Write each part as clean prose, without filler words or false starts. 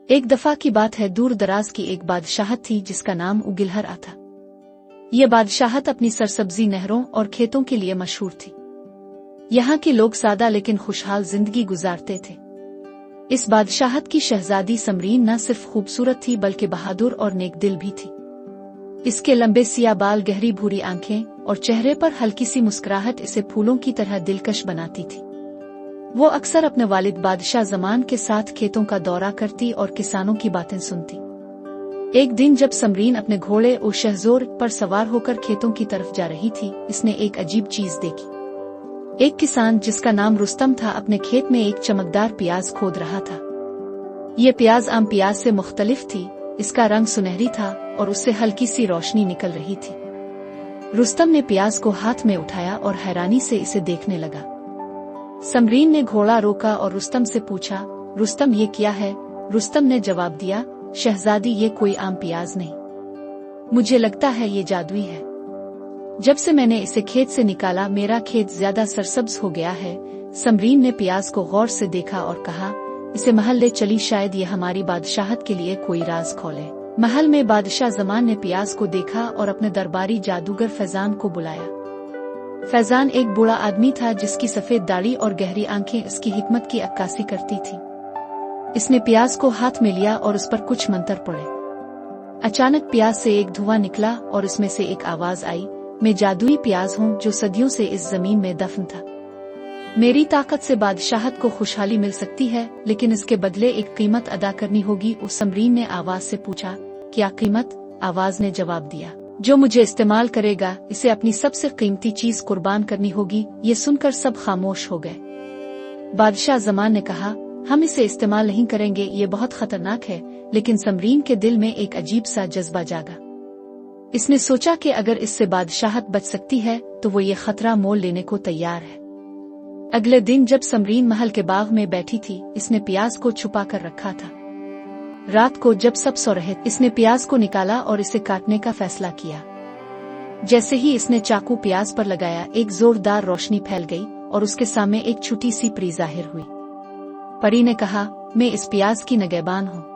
एक दफा की बात है, दूर दराज की एक बादशाहत थी जिसका नाम उगिलहरा था। ये बादशाहत अपनी सरसब्जी नहरों और खेतों के लिए मशहूर थी। यहाँ के लोग सादा लेकिन खुशहाल जिंदगी गुजारते थे। इस बादशाहत की शहजादी समरीन न सिर्फ खूबसूरत थी बल्कि बहादुर और नेक दिल भी थी। इसके लंबे सिया बाल, गहरी भूरी आंखें और चेहरे पर हल्की सी मुस्कुराहट इसे फूलों की तरह दिलकश बनाती थी। वो अक्सर अपने वालिद बादशाह जमान के साथ खेतों का दौरा करती और किसानों की बातें सुनती। एक दिन जब समरीन अपने घोड़े और शहजोर पर सवार होकर खेतों की तरफ जा रही थी, इसने एक अजीब चीज देखी। एक किसान जिसका नाम रुस्तम था अपने खेत में एक चमकदार प्याज खोद रहा था। ये प्याज आम प्याज से मुख्तलिफ थी। इसका रंग सुनहरी था और उससे हल्की सी रोशनी निकल रही थी। रुस्तम ने प्याज को हाथ में उठाया और हैरानी से इसे देखने लगा। समरीन ने घोड़ा रोका और रुस्तम से पूछा, रुस्तम ये क्या है? रुस्तम ने जवाब दिया, शहजादी ये कोई आम प्याज नहीं, मुझे लगता है ये जादुई है। जब से मैंने इसे खेत से निकाला मेरा खेत ज्यादा सरसब्ज हो गया है। समरीन ने प्याज को गौर से देखा और कहा, इसे महल ले चली, शायद ये हमारी बादशाहत के लिए कोई राज खोले। महल में बादशाह जमान ने प्याज को देखा और अपने दरबारी जादूगर फैजान को बुलाया। फैजान एक बूढ़ा आदमी था जिसकी सफेद दाढ़ी और गहरी आंखें इसकी हिकमत की अक्कासी करती थी। इसने प्याज को हाथ में लिया और उस पर कुछ मंत्र पढ़े। अचानक प्याज से एक धुआं निकला और इसमें से एक आवाज आई, मैं जादुई प्याज हूँ जो सदियों से इस जमीन में दफन था। मेरी ताकत से बादशाहत को खुशहाली मिल सकती है, लेकिन इसके बदले एक कीमत अदा करनी होगी। उस समरीन ने आवाज से पूछा, क्या कीमत? आवाज ने जवाब दिया, जो मुझे इस्तेमाल करेगा इसे अपनी सबसे कीमती चीज कुर्बान करनी होगी। ये सुनकर सब खामोश हो गए। बादशाह जमान ने कहा, हम इसे इस्तेमाल नहीं करेंगे, ये बहुत खतरनाक है। लेकिन समरीन के दिल में एक अजीब सा जज्बा जागा। इसने सोचा कि अगर इससे बादशाहत बच सकती है तो वो ये खतरा मोल लेने को तैयार है। अगले दिन जब समरीन महल के बाग में बैठी थी, इसने प्याज को छुपा कर रखा था। रात को जब सब सो रहे, इसने प्याज को निकाला और इसे काटने का फैसला किया। जैसे ही इसने चाकू प्याज पर लगाया, एक जोरदार रोशनी फैल गई और उसके सामने एक छोटी सी परी जाहिर हुई। परी ने कहा, मैं इस प्याज की नगहबान हूँ।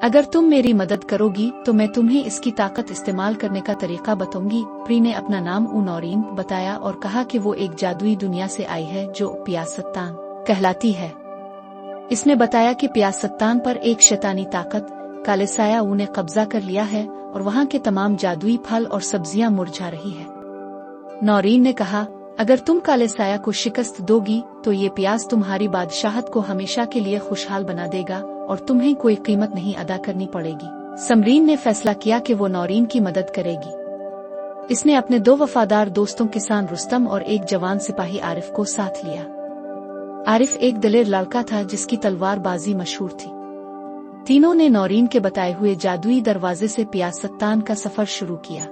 अगर तुम मेरी मदद करोगी तो मैं तुम्हें इसकी ताकत इस्तेमाल करने का तरीका बताऊंगी। परी ने अपना नाम नौरीन बताया और कहा कि वो एक जादुई दुनिया से आई है जो प्याज-सत्तान कहलाती है। इसने बताया कि प्याज-सत्तान पर एक शैतानी ताकत काले साया ने कब्जा कर लिया है और वहाँ के तमाम जादुई फल और सब्जियां मुरझा रही है। नौरीन ने कहा, अगर तुम काले साया को शिकस्त दोगी तो ये प्याज तुम्हारी बादशाहत को हमेशा के लिए खुशहाल बना देगा और तुम्हें कोई कीमत नहीं अदा करनी पड़ेगी। समरीन ने फैसला किया कि वो नौरीन की मदद करेगी। इसने अपने 2 वफादार दोस्तों किसान रुस्तम और एक जवान सिपाही आरिफ को साथ लिया। आरिफ एक दलेर लड़का था जिसकी तलवारबाजी मशहूर थी। तीनों ने नौरीन के बताए हुए जादुई दरवाजे से प्याज-सत्तान का सफर शुरू किया।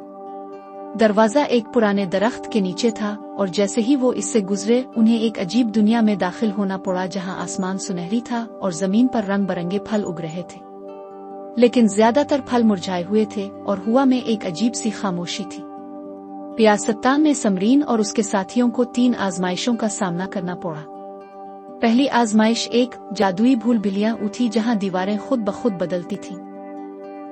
दरवाजा एक पुराने दरख्त के नीचे था और जैसे ही वो इससे गुजरे उन्हें एक अजीब दुनिया में दाखिल होना पड़ा जहां आसमान सुनहरी था और जमीन पर रंग बिरंगे फल उग रहे थे। लेकिन ज्यादातर फल मुरझाए हुए थे और हवा में एक अजीब सी खामोशी थी। प्याज-सत्तान ने समरीन और उसके साथियों को 3 आजमाइशों का सामना करना पड़ा। पहली आजमाइश एक जादुई भूल बिल्लियां उठी जहां दीवारें खुद ब खुद बदलती थीं।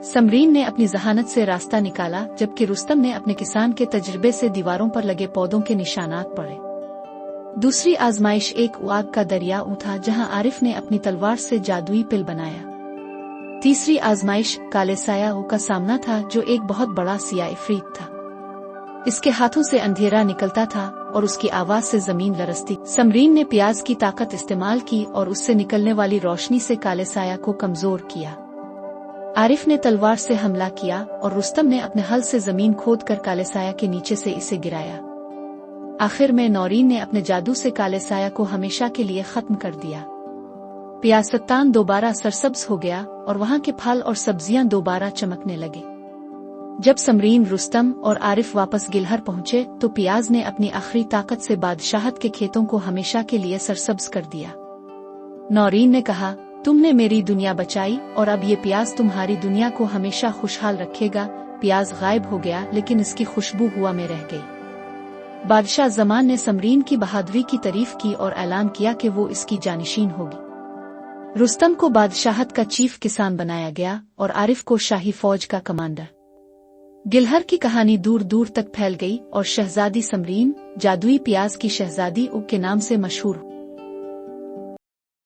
समरीन ने अपनी जहानत से रास्ता निकाला, जबकि रुस्तम ने अपने किसान के तजुर्बे से दीवारों पर लगे पौधों के निशानात पढ़े। दूसरी आजमाइश एक आग का दरिया उठा जहां आरिफ ने अपनी तलवार से जादुई पिल बनाया। तीसरी आजमाइश काले साया का सामना था जो एक बहुत बड़ा सियाह इफरीत था। इसके हाथों से अंधेरा निकलता था और उसकी आवाज से जमीन लरसती। समरीन ने प्याज की ताकत इस्तेमाल की और उससे निकलने वाली रोशनी से काले साया को कमजोर किया। आरिफ ने तलवार से हमला किया और रुस्तम ने अपने हल से जमीन खोद कर काले साया के नीचे से इसे गिराया। आखिर में नौरीन ने अपने जादू से काले साया को हमेशा के लिए खत्म कर दिया। प्याज-सत्तान दोबारा सरसब्ज हो गया और वहाँ के फल और सब्जियां दोबारा चमकने लगे। जब समरीन, रुस्तम और आरिफ वापस गिलहर पहुंचे तो प्याज ने अपनी आखिरी ताकत से बादशाहत के खेतों को हमेशा के लिए सरसब्ज कर दिया। नौरीन ने कहा, तुमने मेरी दुनिया बचाई और अब ये प्याज तुम्हारी दुनिया को हमेशा खुशहाल रखेगा। प्याज गायब हो गया लेकिन इसकी खुशबू हवा में रह गई। बादशाह जमान ने समरीन की बहादुरी की तारीफ की और ऐलान किया कि वो इसकी जानिशीन होगी। रुस्तम को बादशाहत का चीफ किसान बनाया गया और आरिफ को शाही फौज का कमांडर। गिलहर की कहानी दूर दूर तक फैल गई और शहजादी समरीन, जादुई प्याज की शहजादी उग के नाम से मशहूर